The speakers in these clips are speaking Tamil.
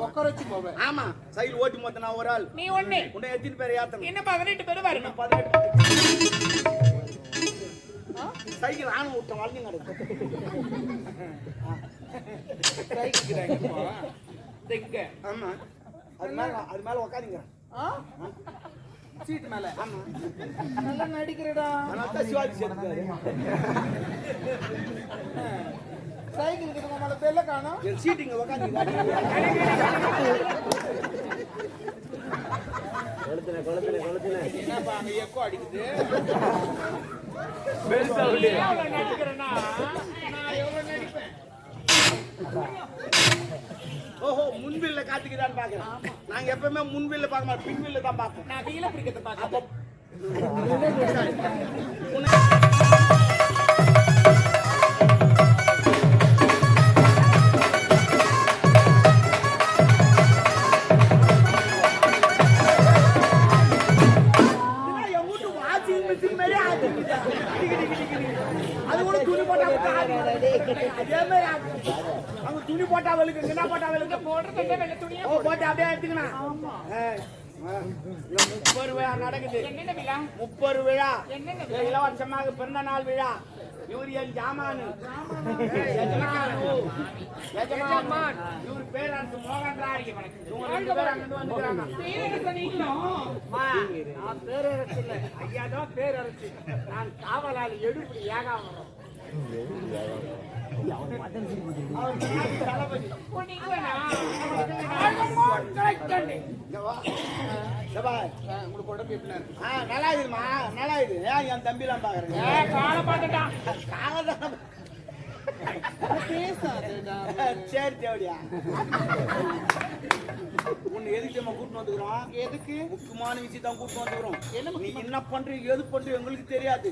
உட்கார வச்சு போவேன். ஆமா சைக்கிள் ஓட்டி மொத்த நான் ஒரு ஆள். நீ ஒண்ணு. உன்னை எத்தனை பேர் ஏத்தணும்? என்ன 18 பேர் வரணும். 18 சைக்கிள் ஆணும் விட்ட வளைஞ்சு நடக்கும். ஆமா அது மேல உட்காருங்க. சீட்டு மேல. ஆமா நல்லா நடிக்கிறடா. அதான் சிவாஜி சேர்த்துக்காரு. சைக்கிள் கிட்ட மேல பெல்ல காணோம். என் சீட்டிங்க உட்காந்துங்க. கொளுத்துன என்னப்பா அங்க எக்கோ அடிக்குது. நடிக்கிறேன்னா நான் எவ்வளவு நடிப்பேன். ஓஹோ முன்வில்ல காத்துக்குதான்னு பாக்குறேன். நாங்க எப்பவுமே முன்வில்ல பார்க்க மாட்டோம், பின்வில்ல தான் பார்ப்போம். நான் வீல பிடிக்கிறத பாக்க. துணி போட்டா வெளுக்கு என்ன போட்டா வெளுக்கு போடுறது வெள்ள துணியா போட்டு அப்படியே எடுத்துக்கணும். 30 விழா நடக்குது. என்னென்ன விழா? 30 விழா. என்னென்ன இலவசமாக பிறந்த நாள் விழா. இவர் என் ஜாமானு எஜமான். இவர் பேரரசு மோகன் ராய். இவங்க 2 பேர் அங்கிருந்து வந்துக்கிறாங்க. நான் பேரரசு இல்லை, ஐயா தான் பேரரசு. நான் காவலாளி எடுப்பு ஏகாமரம். நல்லா இருக்குமா? நல்லா இது என் தம்பி எல்லாம் பாக்குறேன். காலை பார்த்துட்டான். சரி தேவடியா உன்னை எதுக்கு நம்ம கூட்டு வந்துக்கிறோம்? எதுக்கு? முக்கியமான விஷயம் தான் கூட்டு வந்துக்கிறோம். நீ என்ன பண்றீங்க எது பண்றீங்க எங்களுக்கு தெரியாது.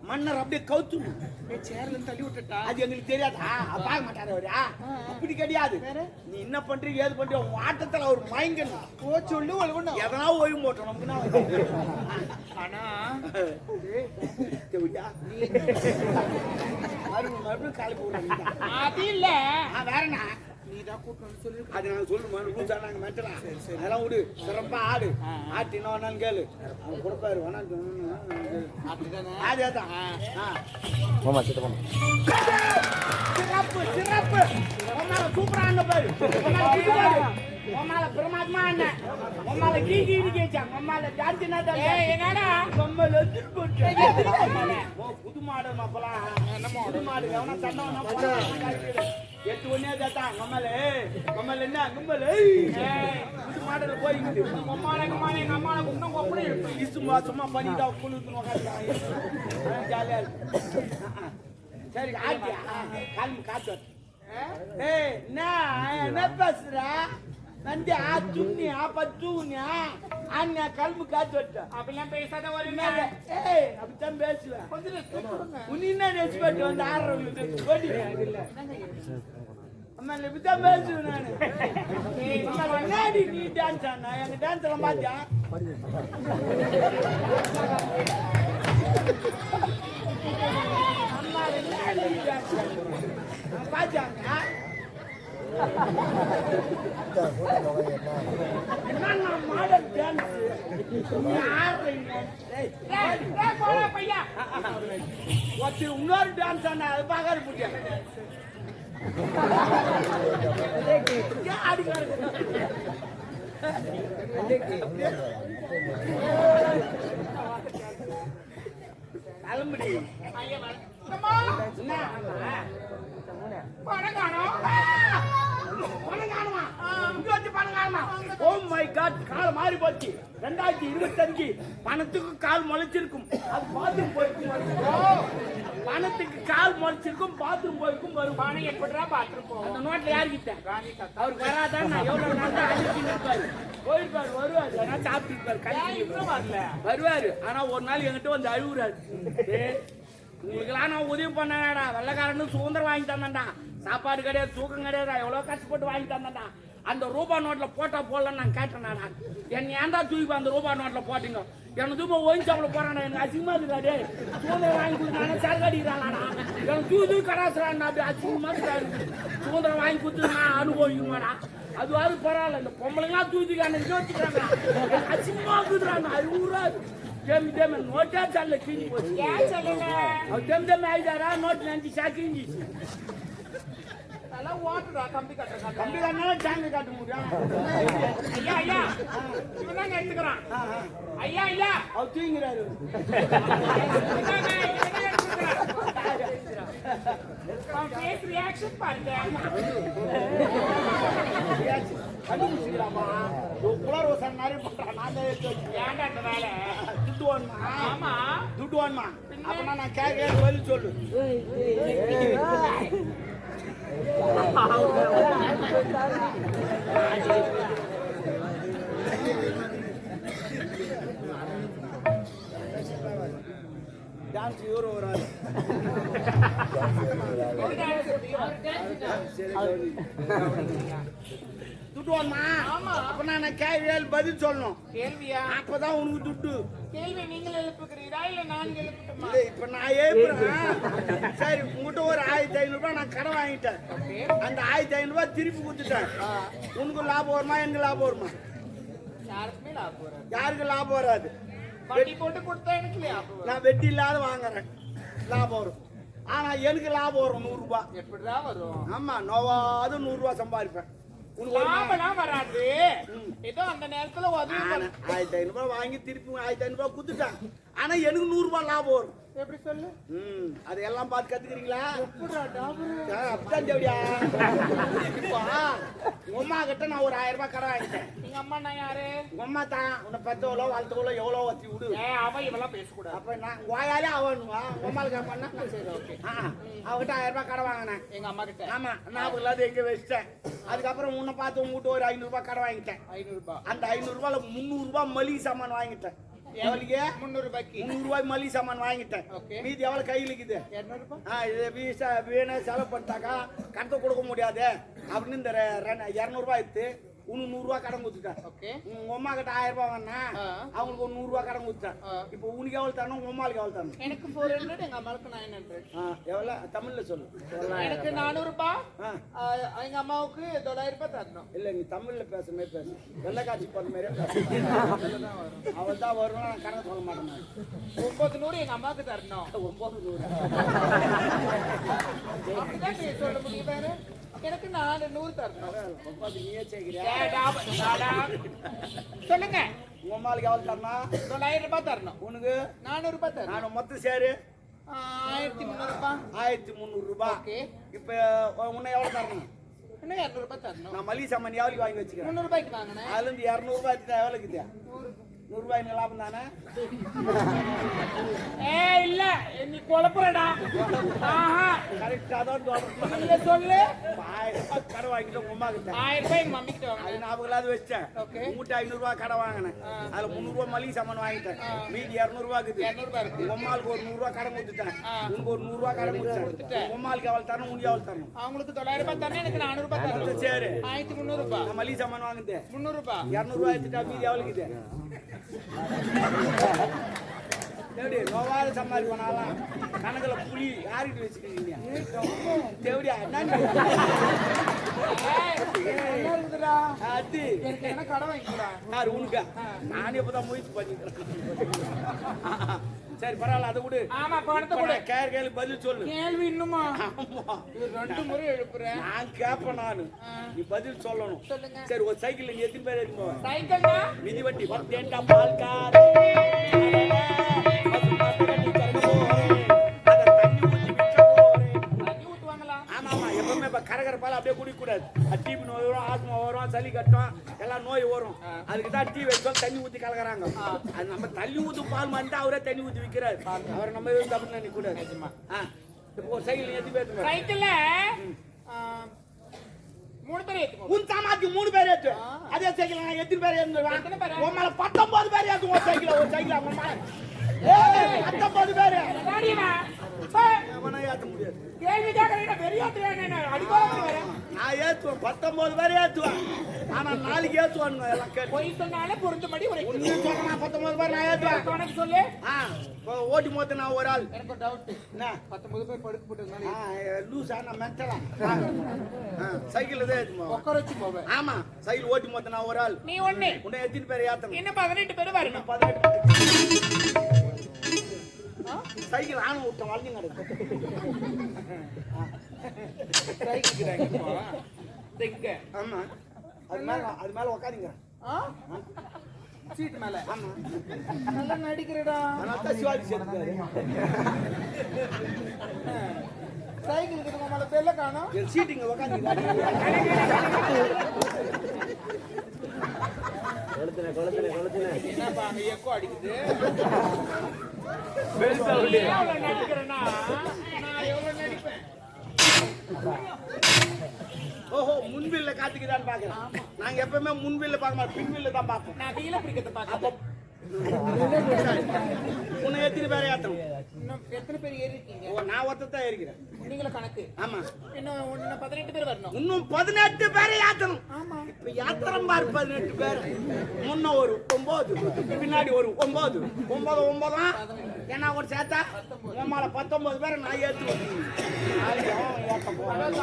மன்னர் அப்படியே கவுத்து சேர்ல இருந்து தள்ளி விட்டுட்டா. அது எங்களுக்கு தெரியாது. பார்க்க மாட்டாரு அவரு. அப்படி கிடையாது. நீ என்ன பண்றீங்க ஏது பண்றீங்க உன் ஆட்டத்துல அவர் மயங்கணும். ஓ சொல்லு ஒழுங்கு எதனா ஓய்வு போட்டோம் நமக்கு. ஆனா மறுபடியும் காலி போடுறோம். அது இல்ல வேறண்ணா நீதான் கூட்டணும் சொல்லு. அது நாங்க சொல்லுமா நாங்க மெட்டலாம். அதெல்லாம் விடு. சிறப்பா ஆடு. ஆட்டு என்ன வேணாலும் கேளு. அவன் கொடுப்பாரு அதேதான். சிறப்பு சிறப்பு சூப்பரா அண்ணன் பாரு. உமால பிரமாத்மா அண்ணன். உமால கீ கேச்சான். உமால ஜார்ஜி என்னடா பொம்மல புது மாடு அப்பலாம் புது மாடு எவனா சண்டை 8 ஒன்னே தான் கம்மல என்ன கும்பல் புது மாடல போயிட்டு எங்க அம்மால குண்டம் கொப்படி சும்மா சும்மா பண்ணிட்டா குளுத்து உட்காந்து ஜாலியா சரி ஆட்டியா கால் காத்து என்ன பேசுற வந்து துண்ணியா பத்துனியா அண்ணா கல்மு காத்து வட்டா அப்படிலாம் பேசாத ஒரு அப்படித்தான் பேசுவேன். உன்ன என்ன ரெஸ்பெக்ட் வந்து ஆடுறவங்களுக்கு அம்மா இப்படித்தான் பேசுவேன் நானு. முன்னாடி நீ டான்ஸ் ஆனா எங்க டான்ஸ் எல்லாம் பாத்தியா? பாத்தாங்க மாடல் டான்ஸ் இன்னொரு டான்ஸ் ஆனா அது பாக்காது பிடிச்சேன். கிளம்புடி பணம் காணும். ஓ மை காட் கால் மாறி போச்சு. 2025 பணத்துக்கு கால் முளைச்சிருக்கும். அது பாத்ரூம் போயிருக்கும். பணத்துக்கு கால் முளைச்சிருக்கும் பாத்ரூம் போயிருக்கும். வரும் பணம் எப்படிடா பாத்ரூம் போகும்? அந்த நோட்ல யாருக்கிட்ட அவருக்கு வராதான். நான் எவ்வளவு நாள் தான் அழிச்சிருப்பாரு. போயிருப்பாரு வருவாரு. ஆனால் சாப்பிட்டு வருவாரு. ஆனா ஒரு நாள் என்கிட்ட வந்து அழுகுறாரு. உங்களுக்கெல்லாம் நான் உதவி பண்ணடா. வெள்ளக்காரனு சுதந்திரம் வாங்கி தந்தேன்டா. சாப்பாடு கிடையாது தூக்கம் கிடையாது. எவ்வளவு கஷ்டப்பட்டு வாங்கி தந்தேன்டா. அந்த ரூபா நோட்ல போட்டா போடலன்னு நான் கேட்டேன்டா. என்ன ஏன்டா தூக்கி அந்த ரூபா நோட்ல போட்டீங்க? எனக்கு தூப்ப ஓய்ந்து சாப்பிட போறானா? எனக்கு அசிங்கமா இருக்காடே. சுதந்திரம் வாங்கி கொடுத்தானே சரக்கு அடிக்கிறானா? எனக்கு தூக்கி கடாசுறான். அப்படி அசிங்கமா இருக்காரு. சுதந்திரம் வாங்கி கொடுத்து நான் அனுபவிக்குமாடா. அதுவாது பரவாயில்ல. இந்த பொம்பளைங்களாம் தூக்கிக்கான வச்சுக்கிறாங்க. அசிங்கமா இருக்குதுறாங்க. அழுவுறா ஜெம் நோட்டா சால கிஞ்சி போச்சு. ஏன் சொல்லுங்க ஜெம் ஆயிட்டாரா நோட் நினைச்சு சாக்கிஞ்சி. நல்லா ஓட்டுறா கம்பி கட்டுறா கம்பி தானே டேங்க் காட்ட முடியும். ஐயா ஐயா இவன் தான் எடுத்துக்கிறான். ஐயா ஐயா அவர் தூங்கிறாரு. ஃபேஸ் ரியாக்ஷன் பாருங்க. கண்டுபிடிச்சிக்கலாமா? குளர் வசனம் நிறைய பண்றான். நான் தான் எடுத்து வச்சேன். ஏன்டா அந்த வேலை? துட்டு வேணுமா? ஆமா துட்டு வேணுமா? அப்பனா நான் கேட்க பதில் சொல்லு. டான்ஸ் இவரு வராது. துட்டு வேணுமா? ஆமா. அப்பனா நான் கேள்வி பதில் சொல்லணும். கேள்வியா? அப்பதான் உனக்கு துட்டு. கேள்வி நீங்கள் எழுப்புகிறீரா இல்ல நான் எழுப்பட்டுமா? இல்ல, இப்ப நான் ஏப்புறேன். சரி, உங்ககிட்ட ஒரு 1500 ரூபாய் நான் கடன் வாங்கிட்டேன். அந்த 1500 ரூபாய் திருப்பி கொடுத்துட்டேன். உனக்கு லாபம் வருமா? எனக்கு லாபம் வருமா? யாருக்குமே லாபம் வராது. யாருக்கு லாபம் வராது? வட்டி போட்டு கொடுத்தா எனக்கு லாபம் வரும். நான் வெட்டி இல்லாத வாங்குறேன், லாபம் வரும். ஆனா எனக்கு லாபம் வரும் 100 ரூபாய். எப்படிதான் வரும்? ஆமா, நோவாது 100 ரூபாய் சம்பாதிப்பேன். உனக்கு வருமா? லாபம்லாம் வராது. ஏதோ அந்த நேரத்துல உதவி பண்ணு. 1500 ரூபாய் வாங்கி திருப்பி 1500 ரூபாய் கொடுத்துட்டேன். ஆனா எனக்கு 100 ரூபாய் லாபம் வரும். எப்படி சொல்லு? அதையெல்லாம் பார்த்து கத்துக்கிறீங்களா? எப்படிடா லாபம்? அப்படிதான் தேவடியா. இப்போ உங்க அம்மா கிட்ட நான் ஒரு 1000 ரூபாய் கடன் வாங்கிட்டேன். எங்க அம்மா நான் யாரு? உங்க அம்மா தான் உன்னை பெத்தவளோ வளர்த்தவளோ எவ்வளோ வத்தி விடு. அவ இவெல்லாம் பேசக்கூடாது. அப்ப நான் வாயாலே அவனுவா உங்க அம்மாளுக்கு பண்ணா சரி ஓகே. அவகிட்ட 1000 ரூபாய் கடன் வாங்கினேன். எங்க அம்மா கிட்ட ஆமா, ஞாபகம் இல்லாத எங்க வச்சிட்டேன். அதுக்கப்புறம் உன்னை பார்த்து உங்ககிட்ட ஒரு 500 ரூபாய் கடன் வாங்கிட்டேன். 500 ரூபாய். அந்த 500 ரூபாயில 300 ரூபாய் மளிகை சாமான் வாங்கிட்டேன். எவ்வளவுக்கு? 300 ரூபாய்க்கு. 300 ரூபாய் மளிகை சாமான் வாங்கிட்டேன். ஓகே. மீதி எவ்வளவு கையில இருக்குது? 200 ரூபாய். இது வீணா செலவு பண்ணிட்டாக்கா கடத்த கொடுக்க முடியாது அப்படின்னு இந்த 200 ரூபாய் எடுத்து உனக்கு 100 ரூபாய் கடன் கொடுத்துட்டேன். ஓகே. உங்க அம்மா கிட்ட 1000 ரூபாய் வாங்கினா அவங்களுக்கு ஒரு 100 ரூபாய் கடன் கொடுத்தேன். இப்போ உனக்கு எவ்வளவு தரணும், உங்க அம்மாளுக்கு எவ்வளவு தரணும்? எனக்கு 400, எங்க அம்மாவுக்கு 900. எவ்வளவு தமிழ்ல சொல்லு. எனக்கு 400 ரூபாய். எங்க அம்மாவுக்கு 900 ரூபாய் தரணும். இல்ல, நீ தமிழ்ல பேசுற மாதிரி பேசு. வெள்ளக்காட்சி போற மாதிரியே பேசு. அவள் தான் வருவான், நான் கணக்கு சொல்ல மாட்டேன். 900 எங்க அம்மாவுக்கு தரணும். 900. அப்படிதான் நீ சொல்ல முடியும் பாரு. எனக்கு 400 தரணும். 9 நீயே சேர்க்கிறியா? சொல்லுங்க. உங்க அம்மாளுக்கு எவ்வளவு தரணும்? 900 ரூபாய் தரணும். உனக்கு 400 ரூபாய் தரணும். நான் மொத்தம் சேரு 1300 ரூபாய். 1300 ரூபாய். ஓகே. இப்ப உன்னை எவ்வளவு தரணும்? இன்னும் 200 ரூபாய் தரணும். நான் மளிகை சாமான் எவ்வளவு வாங்கி வச்சுக்கிறேன்? 300 ரூபாய்க்கு வாங்கினேன். அதுல இருந்து 200 ரூபாய் எடுத்துட்டா எவ்வளவு இருக்குது? 100 ரூபாய் லாபம் தானே? இல்ல நீ குழப்பறடா. கரெக்டா தான் சொல்றேன். இல்ல சொல்லு. 1000 ரூபாய் கடன் வாங்கிட்டு உங்க அம்மா கிட்ட 1000 ரூபாய் எங்க மம்மி கிட்ட அது வாங்கினேன். ஞாபகம் இல்லாத வச்சேன். ஓகே. உங்ககிட்ட 500 ரூபாய் கடன் வாங்கினேன். அதுல 300 ரூபாய் மளிகை சாமான் வாங்கிட்டேன். மீதி 200 ரூபாய் இருக்குது. 200 ரூபாய் இருக்கு. உங்க அம்மாளுக்கு ஒரு 100 ரூபாய் கடன் கொடுத்துட்டேன். உனக்கு ஒரு 100 ரூபாய் கடன் கொடுத்துட்டேன். உங்க அம்மாளுக்கு எவ்வளவு தரணும், உனக்கு எவ்வளவு தரணும்? அவங்களுக்கு 900 ரூபாய் தரணும். எனக்கு 400 ரூபாய் தரணும். சரி, 1300 ரூபாய். நான் மளிகை சாமான் வாங்குது 300 ரூபாய். 200 ரூபாய் எடுத்துட்டா மீதி எவ்வளவு இருக்குது? தேவடி நோவாத சம்பாதி பண்ணாலாம் கணக்குல புலி யாருக்கிட்ட வச்சுக்கிறீங்க? தேவடியா என்ன அது எனக்கு என்ன கடன் வாங்கிக்கூடா? யாரு உனக்கா? நானே இப்பதான் முயற்சி பண்ணிக்கிறேன். சரி பரவாயில்ல, அதை விடு. ஆமா பணத்தை கூட கேள்வி பதில் சொல்லு. கேள்வி இன்னுமா? ஆமா, இது 2 முறை எழுப்புறேன். நான் கேட்பேன். நானு நீ பதில் சொல்லணும். சொல்லுங்க. சரி, ஒரு சைக்கிள் நீ எத்தனை பேர் எடுத்து போவேன்? சைக்கிள்னா மிதிவண்டி பத்தேண்டா பால்காரே தண்ணி ஊத்துவாங்களா? ஆமா ஆமா, எப்பவுமே இப்ப கரகர பால் அப்படியே குடிக்க கூடாது. டிபி நோய் வரும், ஆஸ்மா வரும், சளி கட்டும், எல்லாம் நோய் வரும். அதுக்கு தான் டீ வச்சோம் தண்ணி ஊத்தி கலக்குறாங்க. அது நம்ம தண்ணி ஊத்து பால் மாட்டா அவரே தண்ணி ஊத்தி விற்கிறாரு. அவரை நம்ம எதுவும் தப்பு நினைக்க கூடாது. இப்போ ஒரு சைக்கிள் எத்தி பேர் சைக்கிள்ல 3 பேர் ஏத்துவோம். உன் சாமாத்தி 3 பேர் ஏத்து. அதே சைக்கிள் நான் எத்தனை பேர் ஏத்துவேன்? எத்தனை பேர்? உன் மேல 19 பேர் ஏத்துவோம். ஒரு சைக்கிள் உன் மேல 19 பேர் அடாடிமா. அவனை ஏத்த முடியாது. கேள்வி கேக்குறீங்க பெரிய ஆத்திரேனே அடிக்கோல வரேன். நான் ஏத்துவேன் 19 பேர் ஏத்துவேன். ஆனா நாளைக்கு ஏத்துவானுங்க எல்லாம் கேட்டு பொய் சொன்னாலே பொருத்தமடி உரைக்கும். ஒண்ணு சொல்றேன் 19 பேர் நான் ஏத்துவேன் உனக்கு சொல்லு. இப்போ ஓட்டி மொத்த நான் ஒரு ஆள் எனக்கு டவுட். என்ன 19 பேர் படுக்க போட்டுருந்தானே. லூசா நான் மென்டலா சைக்கிள் தான் ஏத்துமா உட்கார வச்சு போவேன். ஆமா சைக்கிள் ஓட்டி மொத்த நான் ஒரு ஆள் நீ ஒண்ணு. உன்னை எத்தனை பேர் ஏத்தணும் இன்னும் 18 பேர் வரணும். 18 சைக்கிள் ஆன விட்ட வளைஞ்சு நடக்கும் ஆமா அது மேல உக்காதீங்க சீட் மேல. ஆமா நல்லா நடிக்கிறடா. அதான் சிவாஜி சேர்த்துக்காரு சைக்கிளுக்கு இதுக்கு மேல பெல்ல காணோம். என் சீட்டிங்க உக்காந்தீங்க என்னப்பா அங்க எக்கோ அடிக்குது. நடிக்கிறேன்னா நான் எவ்வளவு நடிப்பேன். ஓஹோ முன்வில்ல காத்துக்குதான்னு பாக்குறேன் நாங்க எப்பவுமே முன்வில்ல பார்க்க மாட்டோம் பின்வில்ல தான் பார்ப்போம். நான் கீழே பிடிக்கிறத பாக்க. உன்னை எத்தனை பேரை ஏத்தணும் இன்னும் எத்தனை பேர் ஏறி இருக்கீங்க? நான் ஒருத்தர் தான் இருக்கிறேன் நீங்களும் கணக்கு. ஆமா இன்னும் 18 பேர் வரணும். இன்னும் 18 பேரை ஏத்தணும். ஆமா. இப்ப யாத்திரம் பாரு 18 பேர் முன்ன ஒரு 9 பின்னாடி ஒரு 9 9 ஏன்னா ஒரு சேர்த்தா உமால 19 பேரை நான் ஏத்துவேன். ஏத்த போறேன்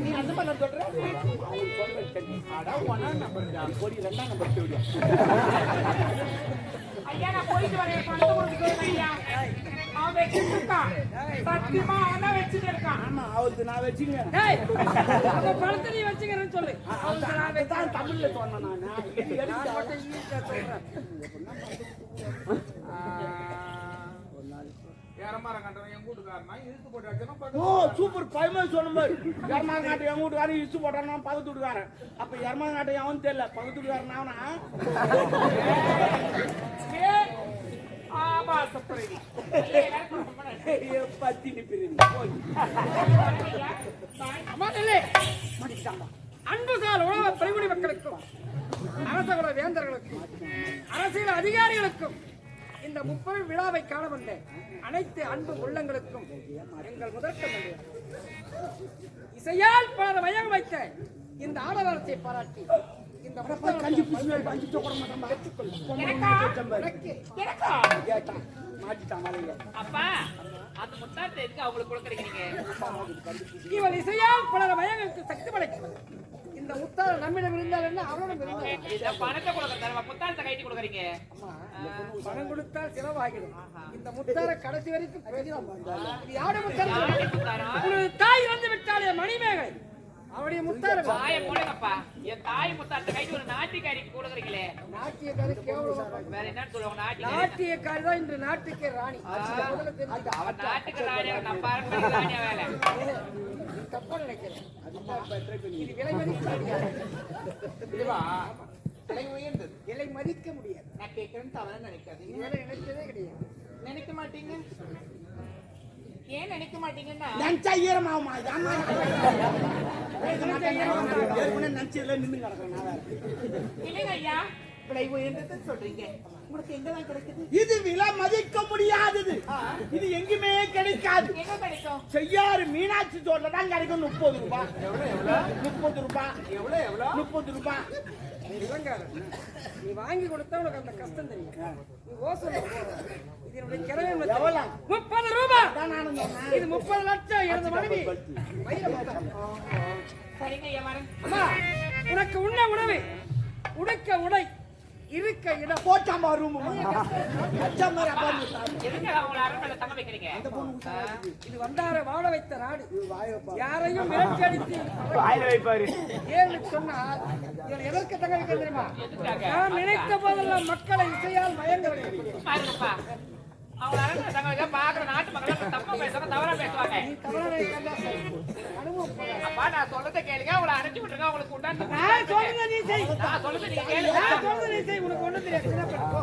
நீ அந்த மாதிரி சொல்ற. ஐயா நான் போயிட்டு வரேன். பணத்தை கொடுத்துட்டு ஐயா. அவன் வச்சுட்டு இருக்கான். சத்தியமா அவன் தான் வச்சுட்டு இருக்கான். ஆமா அவருக்கு நான் வச்சுங்க பணத்தை நீ வச்சுக்கிறேன்னு சொல்லு. தான் தமிழ்ல சொன்னேன் ஓ சூப்பர் பயமா சொன்ன மாதிரி எரமாக நாட்டை எங்க வீட்டுக்காரன் இசு போட்டான் பக்கத்து வீட்டுக்காரன் அப்ப எரமாக நாட்டை அவன் தெரியல பக்கத்து வீட்டுக்காரன் அவனா பத்தி அன்புசால் உலக பரிகுடி மக்களுக்கும் அரசகுல வேந்தர்களுக்கும் அரசியல் அதிகாரிகளுக்கும் இந்த முப்பெரு விழாவை காண வந்த அனைத்து அன்பு உள்ளங்களுக்கும் எங்கள் முதற்க இசையால் பலர் மயம் வைத்த இந்த ஆடவரத்தை பாராட்டி இந்த கஞ்சி இவள் இசையால் பலர் மயங்களுக்கு சக்தி படைக்கும் இந்த முத்தார நம்மிடம் இருந்தால் என்ன அவரிடம் இருந்தால் பணம் கொடுத்தால் செலவாகிடும் இந்த முத்தார கடைசி வரைக்கும் யாரு முத்தார தாய் இறந்து விட்டாலே மணிமேகலை அவருடைய முத்தார தாய போடுங்கப்பா என் தாய் முத்தாரத்தை கைட்டு ஒரு நாட்டிக்காரிக்கு கொடுக்குறீங்களே நாட்டியக்காரி கேவலம் வேற என்ன சொல்லுவாங்க நாட்டியக்காரி தான் இன்று நாட்டுக்கே ராணி அவன் நாட்டுக்கு ராணியா நான் பாருங்க ராணியா வேலை தப்பா நினைக்கிறேன் இது விலை மதிக்க முடியாது விலை உயர்ந்தது. விலை மதிக்க முடியாது. நான் கேட்கறேன்னு தவறா நினைக்காதீங்க. விலை நினைச்சதே கிடையாது. நினைக்க மாட்டீங்க. ஏன் நினைக்க மாட்டீங்கன்னா நினைச்சா ஈரமாகுமா நினைச்சதுல நின்று கிடக்குறேன் இல்லைங்க ஐயா விலை உயர்ந்ததுன்னு சொல்றீங்க. உங்களுக்கு எங்கதான் கிடைக்குது? இது விலை மதிக்க முடியாதது. இது எங்குமே கிடைக்காது. எங்க கிடைக்கும்? செய்யாறு மீனாட்சி தோட்டல தான் கிடைக்கும் 30 ரூபாய். 30 ரூபாய். எவ்வளவு? 30 ரூபாய். நீ வாங்கி கொடுத்தா உனக்கு அந்த கஷ்டம் தெரியும். நீ ஓசை இதனுடைய கிழமை 30 ரூபாய். இது 30 லட்சம் எனது மனைவி. சரிங்க ஐயா வரேன். அம்மா உனக்கு உண்ண உணவு உடுக்க உடை இருக்க இடம் போட்டாமா ரூம் எதுக்கு அவங்கள அரண்மனையில தங்க வைக்கிறீங்க இது வந்தார வாழ வைத்த நாடு யாரையும் மிரட்டி அடித்து ஏன்னு சொன்னால் இவன் எதற்கு தங்க வைக்க தெரியுமா நான் நினைத்த போதெல்லாம் மக்களை இசையால் மயங்க பாருங்கப்பா அவங்க அரண்மனை தங்க வைக்க பாக்குற நாட்டு மக்கள் தப்பா பேசுவாங்க தவறா பேசுவாங்க நீ தவறான அனுபவம் அப்பா நான் சொல்றதை கேளுங்க அவங்களை அனுப்பிச்சு விட்டுருங்க அவங்களுக்கு உண்டான நான் சொல்றதை நீ செய். நான் சொல்றதை நீங்க கேளுங்க நான் சொல்றதை நீ செய். உனக்கு ஒண்ணும் தெரியாது. என்ன பண்ண போ.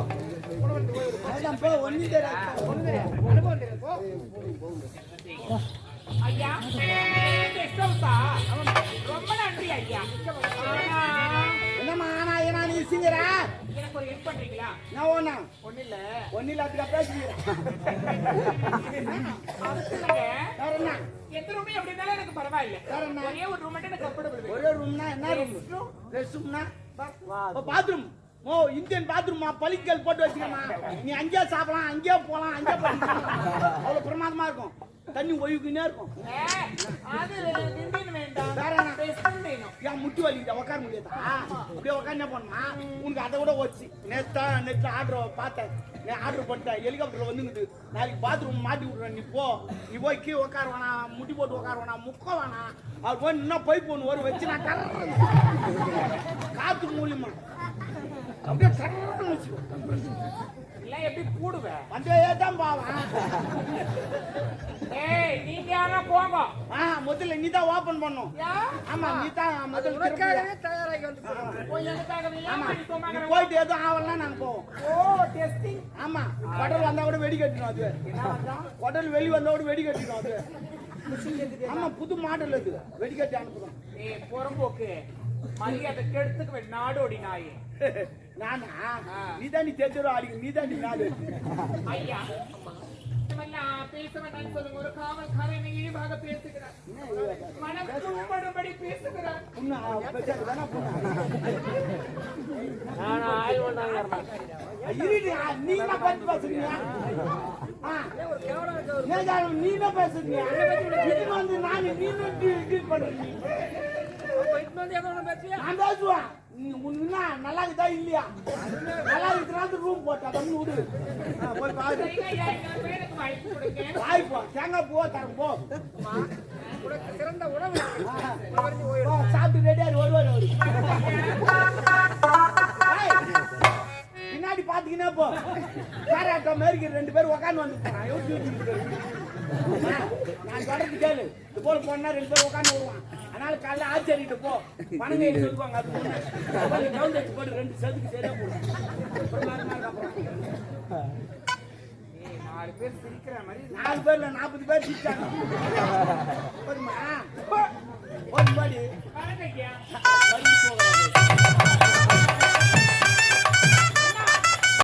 ஒண்ணும் தெரியாது. அனுபவம் தெரியாது. போ. ஐயா எஸ்டா ரொம்ப நன்றி ஐயா. என்னமா ஆனா ஏனா நீ சிங்கரா எனக்கு எனக்கு ஒரு ஹெல்ப் பண்றீங்களா? நான் ஒண்ணா ஒண்ணும் இல்ல. ஒன்னில அதுக்கா பேசுகிறேன். அதுக்கு இல்லைங்க. வேற என்ன? எந்த ரூமே எப்படி இருந்தாலும் எனக்கு பரவாயில்ல. வேற என்ன? ஒரே ஒரு ரூம் மட்டும் எனக்கு கம்ஃபர்டபுள் வேணும். ஒரே ரூம்னா என்ன ரூம்? ரெஸ்ட் ரூம்னா பாத்ரூம். ஓ இந்தியன் பாத்ரூமா? பளிக்கல் போட்டு வச்சுக்கமா. நீ அங்கேயே சாப்பிடலாம், அங்கேயே போலாம், அங்கேயே பண்ணிக்கலாம். அவ்வளவு பிரமாதமா இருக்கும். தண்ணி ஒய்வுக்குன்னே இருக்கும். அது இந்தியன் வேண்டாம். வேற என்ன? வெஸ்டர்ன் வேணும். ஏன் முட்டி வலிக்குதா? உட்கார முடியாதா? அப்படியே உட்காந்து என்ன பண்ணுமா? உனக்கு அதை விட வச்சு நெட்ல ஆர்டர் பார்த்தேன். நான் ஆர்டர் பண்ணிட்டேன். ஹெலிகாப்டர்ல வந்துங்குது. நாளைக்கு பாத்ரூம் மாட்டி விட்றேன். நீ போய் கீழே உட்கார வேணாம், முட்டி போட்டு உட்கார வேணாம், முக்க வேணாம். அவர் போய் இன்னும் பைப் ஒன்று வரும் வச்சு நான் தர்றேன். காத்து மூலியமா அப்படியே தர்றேன்னு வச்சுக்கோ. இல்ல எப்படி கூடுவேன்? வந்தே தான் பாவன். ஏய் நீங்க யாரா போங்க. முதல்ல நீ தான் ஓபன் பண்ணும். ஆமா நீ தான் முதல்ல தயாராகி வந்து போய் எனக்காக ஆமா நீ போமாங்க. நீ போயிட்டு எதுவும் ஆவலன்னா நாங்க போவோம். ஓ டெஸ்டிங். ஆமா குடல் வந்தா கூட வெடி கட்டிடும் அது. குடல் வெளி வந்தா கூட வெடி கட்டிடும் அது. ஆமா புது மாடல் அது. வெடி கட்டி அனுப்புறோம். ஏய் புறம்போக்கு மரியாதை கெடுத்துக்கு நாடோடி நாய். நானா நீ தான் நீ தெரிஞ்சோ அடிக்க நீ தான் நீ நாடு. ஐயா பேச வேண்டாம் சொல்லுங்க. ஒரு காவல்காரன் இழிவாக பேசுகிறார். மனம் புண்படும்படி பேசுகிறார். புண்ணா பேசாது வேணா புண்ணா. நீ என்ன பார்த்து பேசுறீங்க? நீ என்ன பேசுறீங்க? இது வந்து நான் நீ டீல் பண்றீங்க. நான் பேசுவேன். உன்னா நல்லா இருக்குதா இல்லையா? நல்லா இருக்கிறாங்க ரூம் போட்டா தண்ணி விடு. போய் பாரு. வாய்ப்பா தேங்காய் பூவா தரம் போ. சிறந்த உணவு சாப்பிட்டு ரெடியா வருவார் அவரு. பின்னாடி பாத்தீங்கன்னா போ. காராட்டோ மேற்கு 2 பேர் உட்காந்து வந்துருக்கான். நான் தொடர்ந்து கேளு. இது போல போனா 2 பேர் உட்காந்து வருவான். அதனால காலைல ஆச்சரிட்டு போ. பணங்க சொல்லுவாங்க. அது முன்னாடி டவுன் வச்சு போட்டு 2 சதுக்கு சரியா போடும். ஏய் 4 பேர் சிரிக்கிற மாதிரி 4 பேர்ல 40 பேர் சிரிச்சாங்க. போதுமா? போதும் பாடி. பாருங்க